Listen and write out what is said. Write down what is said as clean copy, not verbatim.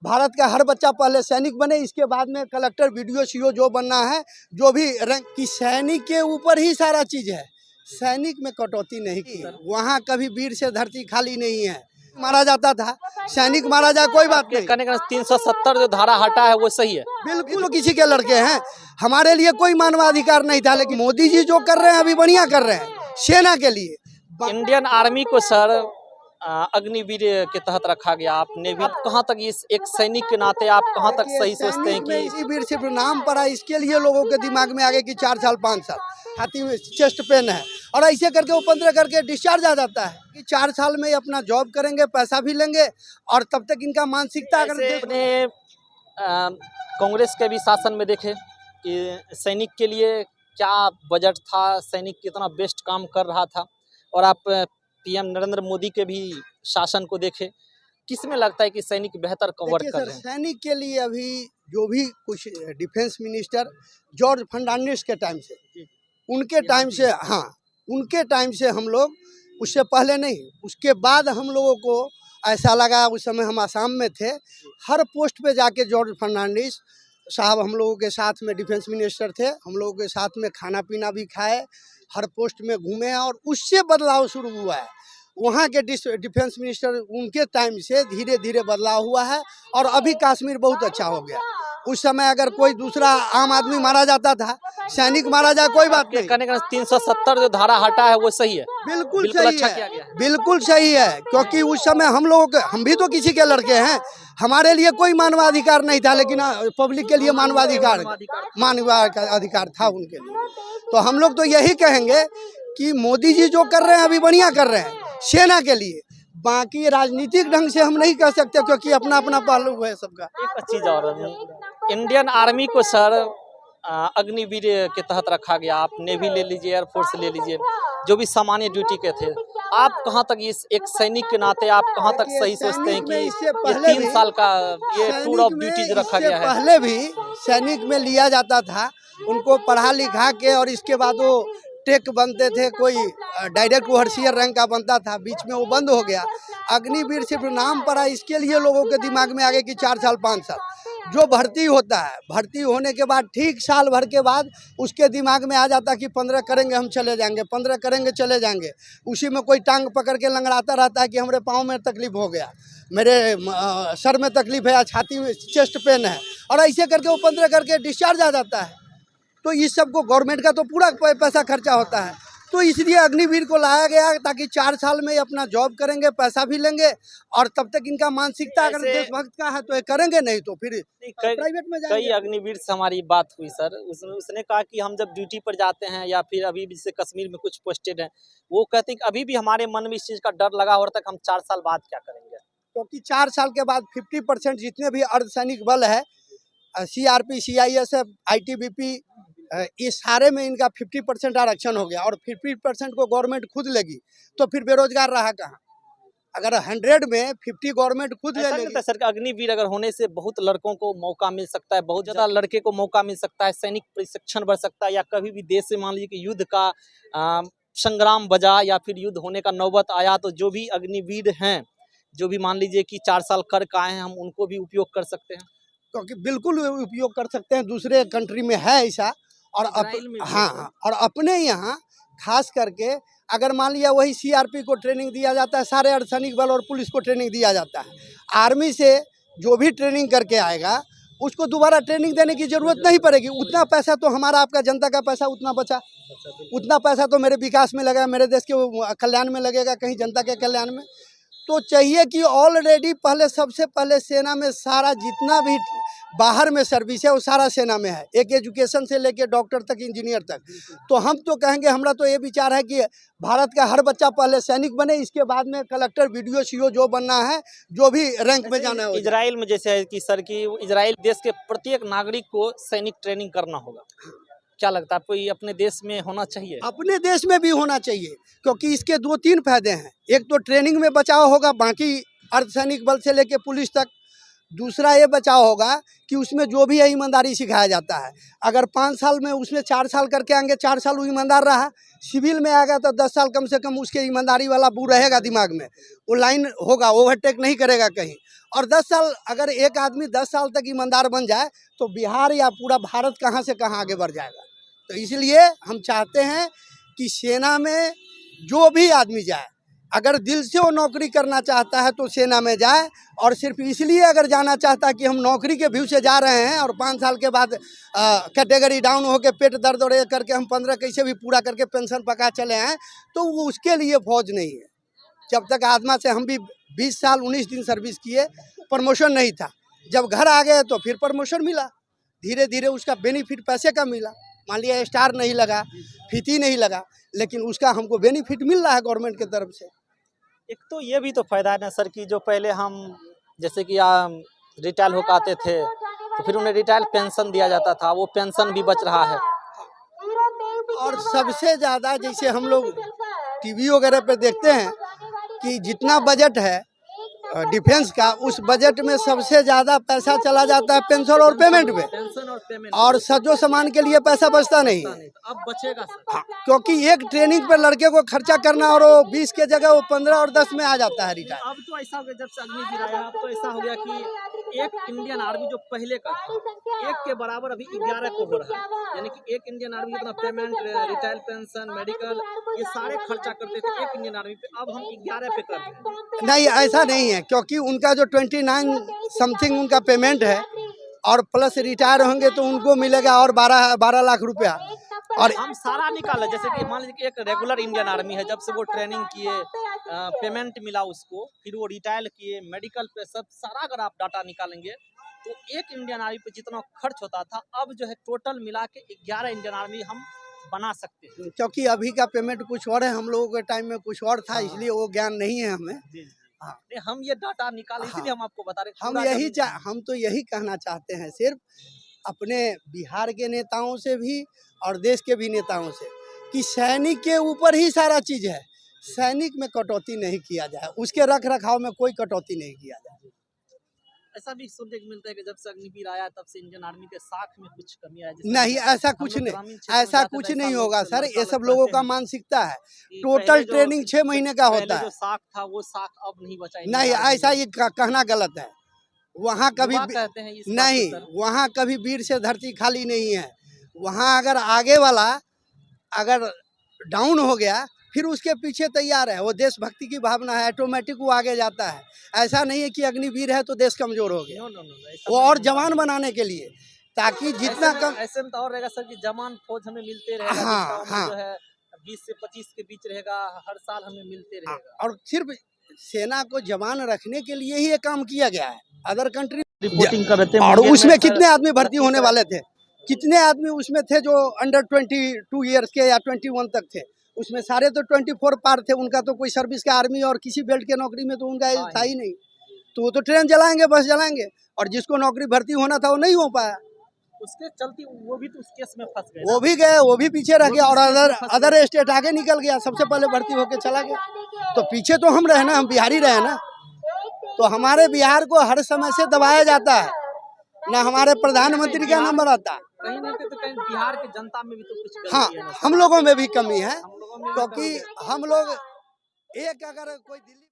भारत का हर बच्चा पहले सैनिक बने, इसके बाद में कलेक्टर, बीडीओ, सीओ जो बनना है, जो भी रैंक की सैनिक के ऊपर ही सारा चीज है। सैनिक में कटौती नहीं की, वहाँ कभी वीर से धरती खाली नहीं है। मारा जाता था, सैनिक मारा जाए कोई बात नहीं। कहने का 370 जो धारा हटा है वो सही है। बिल्कुल किसी के लड़के हैं, हमारे लिए कोई मानवाधिकार नहीं था, लेकिन मोदी जी जो कर रहे हैं अभी बढ़िया कर रहे हैं सेना के लिए। इंडियन आर्मी को सर अग्निवीर के तहत रखा गया, आपने भी कहाँ तक इस एक सैनिक के नाते आप कहाँ तक सही सोचते हैं कि इसी वीर सिर्फ नाम पड़ा, इसके लिए लोगों के दिमाग में आ गया कि 4 साल 5 साल हाथी में चेस्ट पेन है और ऐसे करके वो 15 करके डिस्चार्ज आ जाता है कि 4 साल में अपना जॉब करेंगे, पैसा भी लेंगे और तब तक इनका मानसिकता अगर अपने कांग्रेस के भी शासन में देखे कि सैनिक के लिए क्या बजट था, सैनिक कितना बेस्ट काम कर रहा था, और आप पीएम नरेंद्र मोदी के भी शासन को देखें, किसमें लगता है कि सैनिक बेहतर वर्क कर रहे हैं? सैनिक के लिए अभी जो भी कुछ डिफेंस मिनिस्टर जॉर्ज फर्नांडिस के टाइम से, उनके टाइम से, हाँ उनके टाइम से हम लोग, उससे पहले नहीं, उसके बाद हम लोगों को ऐसा लगा, उस समय हम आसाम में थे, हर पोस्ट पे जाके जॉर्ज फर्नांडिस साहब हम लोगों के साथ में डिफेंस मिनिस्टर थे, हम लोगों के साथ में खाना पीना भी खाए, हर पोस्ट में घूमे और उससे बदलाव शुरू हुआ है। वहाँ के डिफेंस मिनिस्टर उनके टाइम से धीरे धीरे बदलाव हुआ है और अभी कश्मीर बहुत अच्छा हो गया। उस समय अगर कोई दूसरा आम आदमी मारा जाता था, सैनिक मारा जाए कोई बात नहीं। कहने का 370 जो धारा हटा है वो सही है। बिल्कुल बिल्कुल सही अच्छा है, किया गया है। बिल्कुल सही है, क्योंकि उस समय हम लोगों के, हम भी तो किसी के लड़के हैं, हमारे लिए कोई मानवाधिकार नहीं था, लेकिन पब्लिक के लिए मानवाधिकार था उनके लिए। तो हम लोग तो यही कहेंगे कि मोदी जी जो कर रहे हैं अभी बढ़िया कर रहे हैं सेना के लिए। बाकी राजनीतिक ढंग से हम नहीं कह सकते, क्योंकि अपना अपना पहलू है सबका। एक चीज और, इंडियन आर्मी को सर अग्निवीर के तहत रखा गया, आप नेवी ले लीजिए, एयरफोर्स ले लीजिए, जो भी सामान्य ड्यूटी के थे, आप कहां तक इस एक सैनिक के नाते आप कहां तक सही सोचते हैं कि ये 3 साल का ये टूर ऑफ ड्यूटीज रखा गया है? पहले भी सैनिक में लिया जाता था, उनको पढ़ा लिखा के और इसके बाद वो टेक बनते थे, कोई डायरेक्ट ओवरसीयर रैंक का बनता था, बीच में वो बंद हो गया। अग्निवीर सिर्फ नाम पड़ा, इसके लिए लोगों के दिमाग में आ गया कि 4 साल 5 साल जो भर्ती होता है, भर्ती होने के बाद ठीक साल भर के बाद उसके दिमाग में आ जाता कि 15 करेंगे हम चले जाएंगे, 15 करेंगे चले जाएंगे। उसी में कोई टांग पकड़ के लंगड़ाता रहता है कि हमारे पाँव में तकलीफ हो गया, मेरे सर में तकलीफ है, छाती में चेस्ट पेन है, और ऐसे करके वो 15 करके डिस्चार्ज आ जाता है। तो इस सबको गवर्नमेंट का तो पूरा पैसा खर्चा होता है, तो इसलिए अग्निवीर को लाया गया ताकि 4 साल में अपना जॉब करेंगे, पैसा भी लेंगे, और तब तक इनका मानसिकता अगर देशभक्त का है तो ये करेंगे, नहीं तो फिर प्राइवेट में जाएंगे। कई अग्निवीर से हमारी बात हुई सर, उसने कहा कि हम जब ड्यूटी पर जाते हैं या फिर अभी भी जैसे कश्मीर में कुछ पोस्टेड हैं, वो कहते हैं कि अभी भी हमारे मन में इस चीज़ का डर लगा हुआ तक हम 4 साल बाद क्या करेंगे, क्योंकि 4 साल के बाद 50% जितने भी अर्धसैनिक बल है, CRP, CISF, ITBP, ये सारे में इनका 50% आरक्षण हो गया और 50% को गवर्नमेंट खुद लेगी, तो फिर बेरोजगार रहा कहाँ? अगर 100 में 50 गवर्नमेंट खुद ले लेगी। सर अग्निवीर अगर होने से बहुत लड़कों को मौका मिल सकता है, बहुत ज़्यादा लड़के को मौका मिल सकता है, सैनिक प्रशिक्षण बढ़ सकता है, या कभी भी देश से मान लीजिए कि युद्ध का संग्राम बजा या फिर युद्ध होने का नौबत आया, तो जो भी अग्निवीर हैं, जो भी मान लीजिए कि 4 साल कर के आए हैं, हम उनको भी उपयोग कर सकते हैं। क्योंकि बिल्कुल उपयोग कर सकते हैं, दूसरे कंट्री में है ऐसा, और हाँ, और अपने यहाँ खास करके अगर मान लिया वही CRP को ट्रेनिंग दिया जाता है, सारे अर्धसैनिक बल और पुलिस को ट्रेनिंग दिया जाता है। आर्मी से जो भी ट्रेनिंग करके आएगा उसको दोबारा ट्रेनिंग देने की जरूरत नहीं पड़ेगी। उतना पैसा तो हमारा आपका जनता का पैसा उतना बचा, उतना पैसा तो मेरे विकास में लगेगा, मेरे देश के कल्याण में लगेगा, कहीं जनता के कल्याण में। तो चाहिए कि ऑलरेडी पहले, सबसे पहले सेना में सारा जितना भी बाहर में सर्विस है वो सारा सेना में है, एक एजुकेशन से लेके डॉक्टर तक, इंजीनियर तक। तो हम तो कहेंगे, हमारा तो ये विचार है कि भारत का हर बच्चा पहले सैनिक बने, इसके बाद में कलेक्टर, बीडीओ, सीओ जो बनना है, जो भी रैंक में जाना है। इजराइल में जैसे है कि सर की इजराइल देश के प्रत्येक नागरिक को सैनिक ट्रेनिंग करना होगा, क्या लगता है आपको ये अपने देश में होना चाहिए? अपने देश में भी होना चाहिए, क्योंकि इसके 2-3 फायदे हैं। एक तो ट्रेनिंग में बचाव होगा, बाकी अर्धसैनिक बल से लेके पुलिस तक दूसरा ये बचाव होगा कि उसमें जो भी है ईमानदारी सिखाया जाता है। अगर 5 साल में उसमें 4 साल करके आएंगे, 4 साल वो ईमानदार रहा, सिविल में आएगा तो 10 साल कम से कम उसके ईमानदारी वाला बू रहेगा दिमाग में, वो लाइन होगा, ओवरटेक नहीं करेगा कहीं। और 10 साल अगर एक आदमी 10 साल तक ईमानदार बन जाए तो बिहार या पूरा भारत कहाँ से कहाँ आगे बढ़ जाएगा। तो इसलिए हम चाहते हैं कि सेना में जो भी आदमी जाए, अगर दिल से वो नौकरी करना चाहता है तो सेना में जाए, और सिर्फ इसलिए अगर जाना चाहता है कि हम नौकरी के व्यू से जा रहे हैं और 5 साल के बाद कैटेगरी डाउन होकर पेट दर्द और करके हम 15 कैसे भी पूरा करके पेंशन पका चले हैं, तो वो उसके लिए फौज नहीं है। जब तक आत्मा से हम भी 20 साल 19 दिन सर्विस किए, प्रमोशन नहीं था, जब घर आ गए तो फिर प्रमोशन मिला, धीरे धीरे उसका बेनिफिट पैसे का मिला। मान लिया स्टार नहीं लगा, फीती नहीं लगा, लेकिन उसका हमको बेनिफिट मिल रहा है गवर्नमेंट की तरफ से। एक तो ये भी तो फायदा है ना सर कि जो पहले हम जैसे कि रिटायर होकर आते थे तो फिर उन्हें रिटायर पेंशन दिया जाता था, वो पेंशन भी बच रहा है। और सबसे ज़्यादा जैसे हम लोग टीवी वगैरह पे देखते हैं कि जितना बजट है डिफेंस का, उस बजट में सबसे ज़्यादा पैसा चला जाता है पेंशन और पेमेंट पे, पेंशन और पेमेंट, और सजो सामान के लिए पैसा बचता नहीं है। अब बचेगा सर। हाँ, क्योंकि एक ट्रेनिंग पर लड़के को खर्चा करना और वो 20 के जगह वो 15 और 10 में आ जाता है रिटायर। अब तो ऐसा हो गया, जब से अग्निवीर आया अब तो ऐसा हो गया कि एक इंडियन आर्मी जो पहले का था, एक के बराबर अभी 11 को हो रहा है। यानी कि एक इंडियन आर्मी अपना पेमेंट, रिटायर पेंशन, मेडिकल, ये सारे खर्चा करते थे एक इंडियन आर्मी पे, अब हम 11 पे कर रहे हैं। नहीं, ऐसा नहीं है, क्योंकि उनका जो 29 समथिंग उनका पेमेंट है और प्लस रिटायर होंगे तो उनको मिलेगा और 12 लाख रुपया। और हम सारा निकाला, जैसे कि मान लीजिए कि एक रेगुलर इंडियन आर्मी है, जब से वो ट्रेनिंग किए, पेमेंट मिला उसको, फिर वो रिटायर किए, मेडिकल पे सब सारा अगर आप डाटा निकालेंगे तो एक इंडियन आर्मी पे जितना खर्च होता था, अब जो है टोटल मिला के 11 इंडियन आर्मी हम बना सकते हैं। क्योंकि अभी का पेमेंट कुछ और है, हम लोगों के टाइम में कुछ और था, इसलिए वो ज्ञान नहीं है हमें। हाँ, हम ये डाटा निकाले इसलिए हम आपको बता रहे हैं। हम तो यही कहना चाहते हैं सिर्फ अपने बिहार के नेताओं से भी और देश के भी नेताओं से कि सैनिक के ऊपर ही सारा चीज़ है, सैनिक में कटौती नहीं किया जाए, उसके रख रखाव में कोई कटौती नहीं किया जाए। ऐसा भी सुनने को मिलता है कि जब से अग्निवीर आया तब से इंडियन आर्मी के साख में कुछ कमी आई। नहीं, ऐसा कुछ नहीं, ऐसा कुछ नहीं होगा सर, ये सब लोगों का मानसिकता है। टोटल ट्रेनिंग 6 महीने का होता है। जो साख था वो साख अब नहीं बचा। नहीं, ऐसा ये कहना गलत है। वहाँ कभी कहते हैं नहीं, वहाँ कभी वीर से धरती खाली नहीं है। वहाँ अगर आगे वाला अगर डाउन हो गया फिर उसके पीछे तैयार है, वो देशभक्ति की भावना है, ऑटोमेटिक वो आगे जाता है। ऐसा नहीं है कि अग्निवीर है तो देश कमजोर हो गया। वो और जवान बनाने के लिए, ताकि जितना कम ऐसे में तो और रहेगा सर कि जवान फौज हमें मिलते रहेगा। हाँ हाँ, जो है 20 से 25 के बीच रहेगा, हर साल हमें मिलते रहेगा। और सिर्फ सेना को जवान रखने के लिए ही ये काम किया गया है। अदर कंट्री रिपोर्टिंग कर रहे थे, और उसमें कितने आदमी भर्ती होने वाले थे, कितने आदमी उसमें थे जो अंडर 22 ईयर्स के या 21 तक थे, उसमें सारे तो 24 पार थे। उनका तो कोई सर्विस का आर्मी और किसी बेल्ट के नौकरी में तो उनका एज था ही नहीं, तो वो तो ट्रेन चलाएंगे, बस चलाएंगे, और जिसको नौकरी भर्ती होना था वो नहीं हो पाया। उसके चलती वो भी तो उस केस में फंस गए, वो भी गए, वो भी पीछे रह गया, और अदर स्टेट आगे निकल गया, सबसे पहले भर्ती होके चला गया। तो पीछे तो हम रहे ना, हम बिहारी रहे ना, तो हमारे बिहार को हर समय से दबाया जाता है ना, हमारे प्रधानमंत्री का नंबर आता। कहीं ना कहीं तो कहीं बिहार की जनता में भी तो कुछ हाँ, हम लोगों में भी कमी है, क्योंकि हम लोग एक अगर कोई दिल्ली